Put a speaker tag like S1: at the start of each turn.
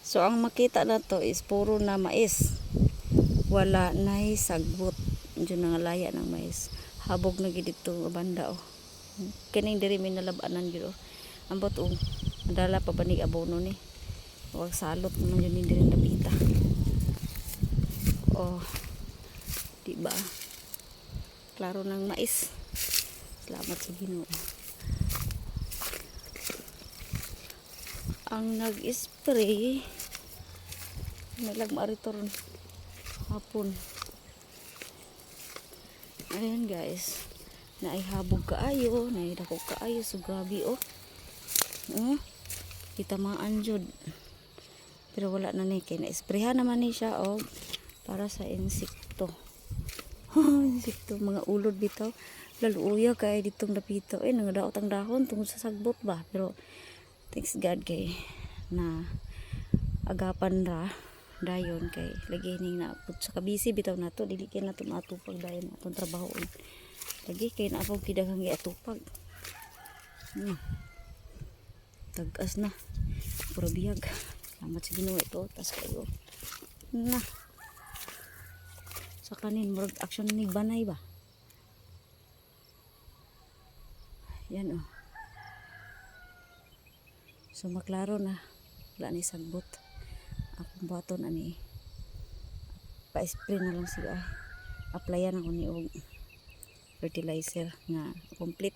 S1: So ang makita na to is puro na mais. Wala na sagbot. Diyan nga laya ng mais. Habog na gid dito banda oh. Kining diri may nalabanan gyud oh. Ambot oh. Madala pa banig abono ni. Wag salot naman yun diri napita. Oh. Di ba? Klaro ng mais. Salamat sa Ginoo. Ang nag-spray may lagmaritor hapon. Ayan guys, naihabog kaayo, naidako kaayo so grabe oh. Kita mga anjod. Pero wala na ni kay na-sprayhan naman ni siya oh para sa insekto. Insekto mga ulod bitaw. Laluya kay ditong dapito nangadaot ang dahon tungod sa sagbot ba. Pero thanks God kay na agapan ra dayon kay lagi ning na pud sa kabisi bitaw nato dili kay nato matupag dayon atong trabaho lagi kay na ako kidaghang giatupag. Tagas na puro biyag. Salamat sa Ginoo ito tas kayo na sa kanin murag action ni banay ba yan oh. So maklaro na wala ni sagbot. Akong baton ani pa-spray na lang siya. Applyan ako ni og fertilizer nga complete.